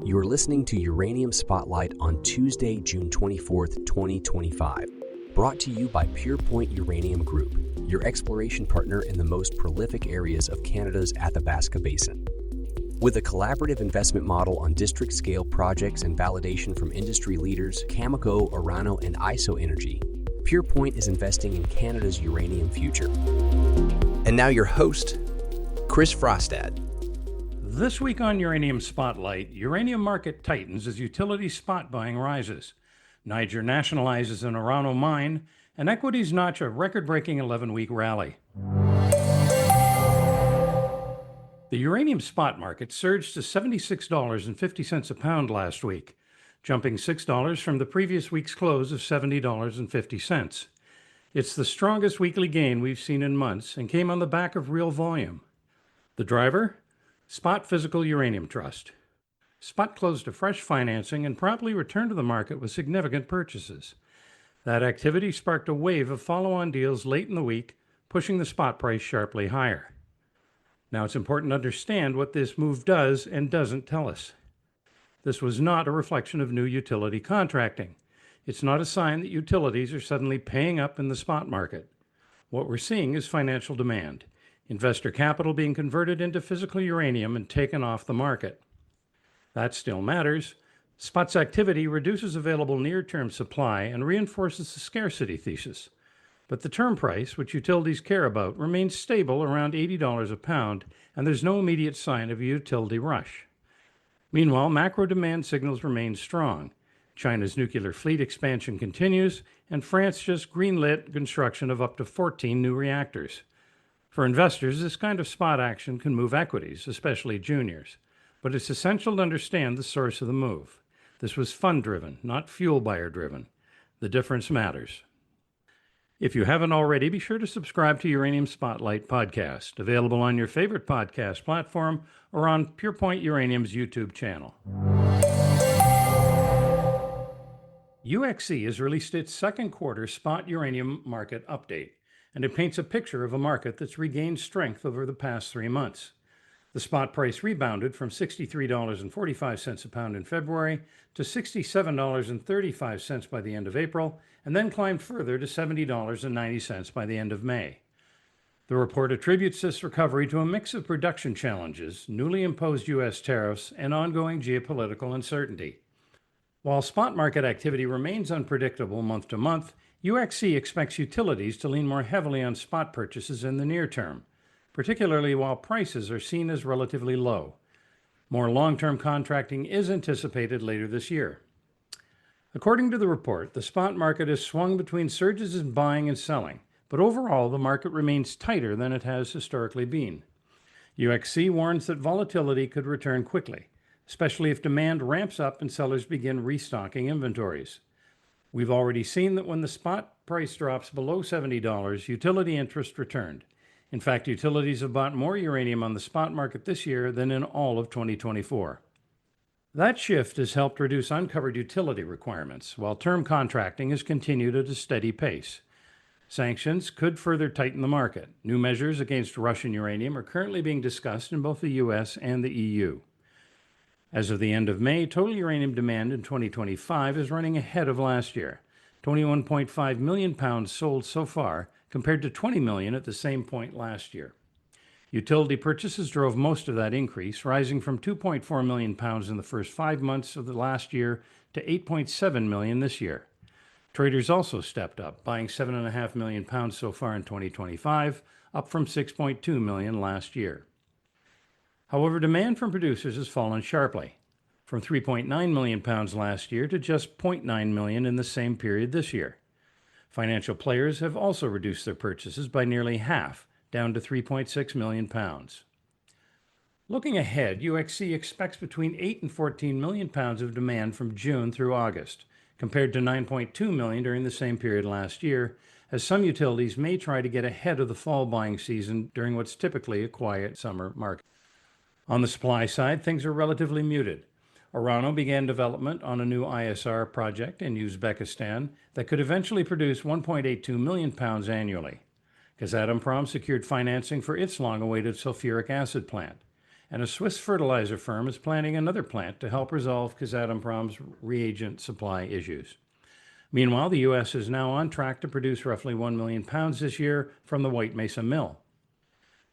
You're listening to Uranium Spotlight on Tuesday, June 24th, 2025. Brought to you by PurePoint Uranium Group, your exploration partner in the most prolific areas of Canada's Athabasca Basin. With a collaborative investment model on district-scale projects and validation from industry leaders Cameco, Orano, and ISO Energy, PurePoint is investing in Canada's uranium future. And now your host, Chris Frostad. This week on Uranium Spotlight, uranium market tightens as utility spot buying rises. Niger nationalizes an Orano mine, and equities notch a record-breaking 11-week rally. The uranium spot market surged to $76.50 a pound last week, jumping $6 from the previous week's close of $70.50. It's the strongest weekly gain we've seen in months and came on the back of real volume. The driver? SPUT Physical Uranium Trust. SPUT closed a fresh financing and promptly returned to the market with significant purchases. That activity sparked a wave of follow-on deals late in the week, pushing the spot price sharply higher. Now it's important to understand what this move does and doesn't tell us. This was not a reflection of new utility contracting. It's not a sign that utilities are suddenly paying up in the spot market. What we're seeing is financial demand. Investor capital being converted into physical uranium and taken off the market. That still matters. SPUT's activity reduces available near-term supply and reinforces the scarcity thesis. But the term price, which utilities care about, remains stable around $80 a pound, and there's no immediate sign of a utility rush. Meanwhile, macro demand signals remain strong. China's nuclear fleet expansion continues, and France just greenlit construction of up to 14 new reactors. For investors, this kind of spot action can move equities, especially juniors. But it's essential to understand the source of the move. This was fund-driven, not fuel buyer-driven. The difference matters. If you haven't already, be sure to subscribe to Uranium Spotlight podcast, available on your favorite podcast platform or on PurePoint Uranium's YouTube channel. UxC has released its second quarter spot uranium market update, and it paints a picture of a market that's regained strength over the past 3 months. The spot price rebounded from $63.45 a pound in February to $67.35 by the end of April, and then climbed further to $70.90 by the end of May. The report attributes this recovery to a mix of production challenges, newly imposed U.S. tariffs, and ongoing geopolitical uncertainty. While spot market activity remains unpredictable month to month, UxC expects utilities to lean more heavily on spot purchases in the near term, particularly while prices are seen as relatively low. More long-term contracting is anticipated later this year. According to the report, the spot market has swung between surges in buying and selling, but overall the market remains tighter than it has historically been. UxC warns that volatility could return quickly, especially if demand ramps up and sellers begin restocking inventories. We've already seen that when the spot price drops below $70, utility interest returned. In fact, utilities have bought more uranium on the spot market this year than in all of 2024. That shift has helped reduce uncovered utility requirements, while term contracting has continued at a steady pace. Sanctions could further tighten the market. New measures against Russian uranium are currently being discussed in both the U.S. and the EU. As of the end of May, total uranium demand in 2025 is running ahead of last year, 21.5 million pounds sold so far, compared to 20 million at the same point last year. Utility purchases drove most of that increase, rising from 2.4 million pounds in the first 5 months of the last year to 8.7 million this year. Traders also stepped up, buying 7.5 million pounds so far in 2025, up from 6.2 million last year. However, demand from producers has fallen sharply, from 3.9 million pounds last year to just 0.9 million in the same period this year. Financial players have also reduced their purchases by nearly half, down to 3.6 million pounds. Looking ahead, UxC expects between 8 and 14 million pounds of demand from June through August, compared to 9.2 million during the same period last year, as some utilities may try to get ahead of the fall buying season during what's typically a quiet summer market. On the supply side, things are relatively muted. Orano began development on a new ISR project in Uzbekistan that could eventually produce 1.82 million pounds annually. Kazatomprom secured financing for its long-awaited sulfuric acid plant. and a Swiss fertilizer firm is planning another plant to help resolve Kazatomprom's reagent supply issues. Meanwhile, the U.S. is now on track to produce roughly 1 million pounds this year from the White Mesa Mill.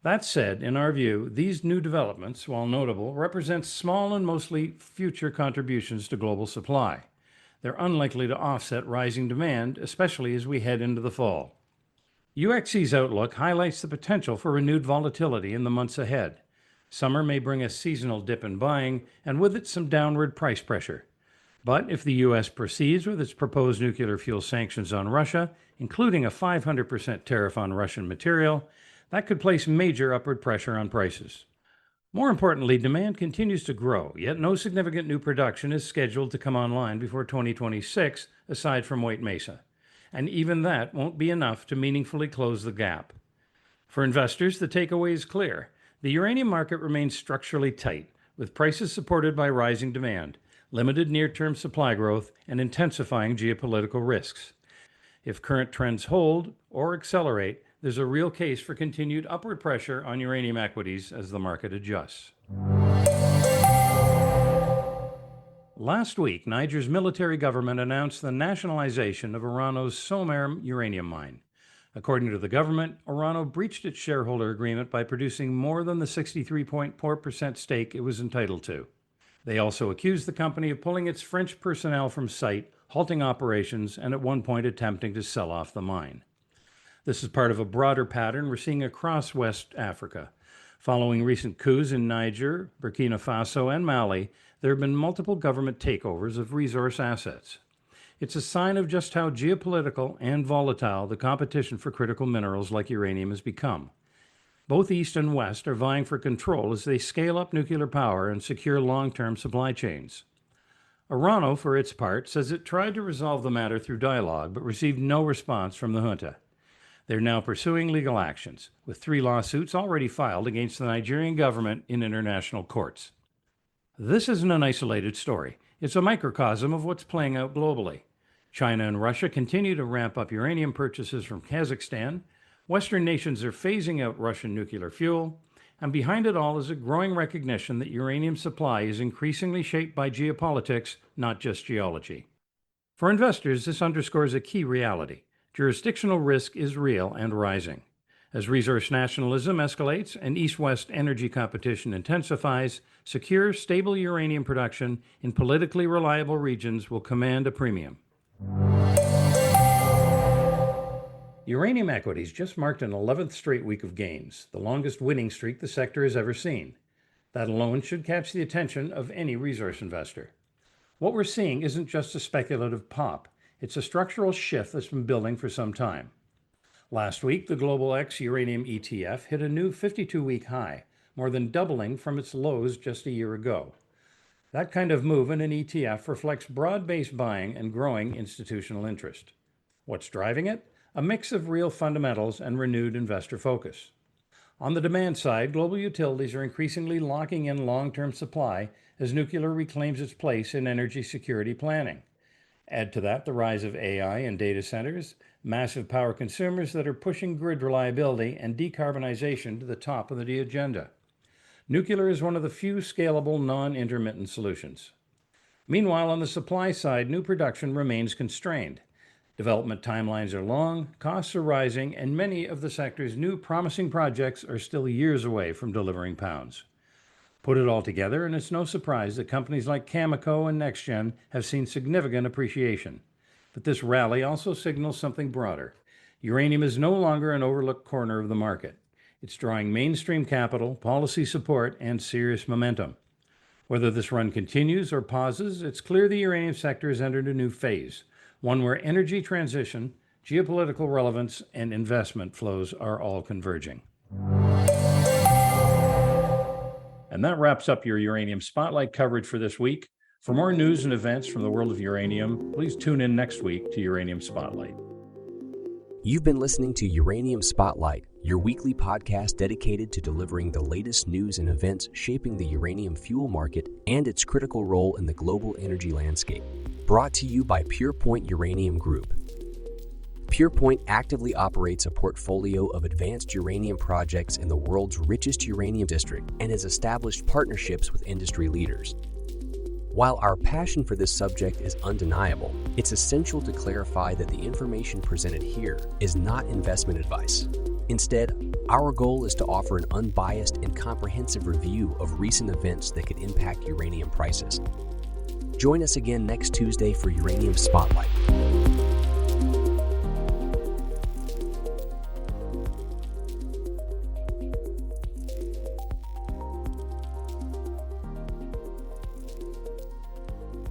That said, in our view, these new developments, while notable, represent small and mostly future contributions to global supply. They're unlikely to offset rising demand, especially as we head into the fall. UxC's outlook highlights the potential for renewed volatility in the months ahead. Summer may bring a seasonal dip in buying, and with it some downward price pressure. But if the U.S. proceeds with its proposed nuclear fuel sanctions on Russia, including a 500% tariff on Russian material, that could place major upward pressure on prices. More importantly, demand continues to grow, yet no significant new production is scheduled to come online before 2026, aside from White Mesa. And even that won't be enough to meaningfully close the gap. For investors, the takeaway is clear. The uranium market remains structurally tight, with prices supported by rising demand, limited near-term supply growth, and intensifying geopolitical risks. If current trends hold or accelerate, there's a real case for continued upward pressure on uranium equities as the market adjusts. Last week, Niger's military government announced the nationalization of Orano's Somer uranium mine. According to the government, Orano breached its shareholder agreement by producing more than the 63.4% stake it was entitled to. They also accused the company of pulling its French personnel from site, halting operations, and at one point attempting to sell off the mine. This is part of a broader pattern we're seeing across West Africa. Following recent coups in Niger, Burkina Faso, and Mali, there have been multiple government takeovers of resource assets. It's a sign of just how geopolitical and volatile the competition for critical minerals like uranium has become. Both East and West are vying for control as they scale up nuclear power and secure long-term supply chains. Orano, for its part, says it tried to resolve the matter through dialogue but received no response from the junta. They're now pursuing legal actions, with 3 lawsuits already filed against the Nigerian government in international courts. This isn't an isolated story. It's a microcosm of what's playing out globally. China and Russia continue to ramp up uranium purchases from Kazakhstan. Western nations are phasing out Russian nuclear fuel. And behind it all is a growing recognition that uranium supply is increasingly shaped by geopolitics, not just geology. For investors, this underscores a key reality. Jurisdictional risk is real and rising. As resource nationalism escalates and East-West energy competition intensifies, secure, stable uranium production in politically reliable regions will command a premium. Uranium equities just marked an 11th straight week of gains, the longest winning streak the sector has ever seen. That alone should catch the attention of any resource investor. What we're seeing isn't just a speculative pop. It's a structural shift that's been building for some time. Last week, the Global X Uranium ETF hit a new 52-week high, more than doubling from its lows just a year ago. That kind of move in an ETF reflects broad-based buying and growing institutional interest. What's driving it? A mix of real fundamentals and renewed investor focus. On the demand side, global utilities are increasingly locking in long-term supply as nuclear reclaims its place in energy security planning. Add to that the rise of AI and data centers, massive power consumers that are pushing grid reliability and decarbonization to the top of the agenda. Nuclear is one of the few scalable non-intermittent solutions. Meanwhile, on the supply side, new production remains constrained. Development timelines are long, costs are rising, and many of the sector's new promising projects are still years away from delivering pounds. Put it all together, and it's no surprise that companies like Cameco and NextGen have seen significant appreciation. But this rally also signals something broader. Uranium is no longer an overlooked corner of the market. It's drawing mainstream capital, policy support, and serious momentum. Whether this run continues or pauses, it's clear the uranium sector has entered a new phase, one where energy transition, geopolitical relevance, and investment flows are all converging. And that wraps up your Uranium Spotlight coverage for this week. For more news and events from the world of uranium, please tune in next week to Uranium Spotlight. You've been listening to Uranium Spotlight, your weekly podcast dedicated to delivering the latest news and events shaping the uranium fuel market and its critical role in the global energy landscape. Brought to you by PurePoint Uranium Group. PurePoint actively operates a portfolio of advanced uranium projects in the world's richest uranium district and has established partnerships with industry leaders. While our passion for this subject is undeniable, it's essential to clarify that the information presented here is not investment advice. Instead, our goal is to offer an unbiased and comprehensive review of recent events that could impact uranium prices. Join us again next Tuesday for Uranium Spotlight.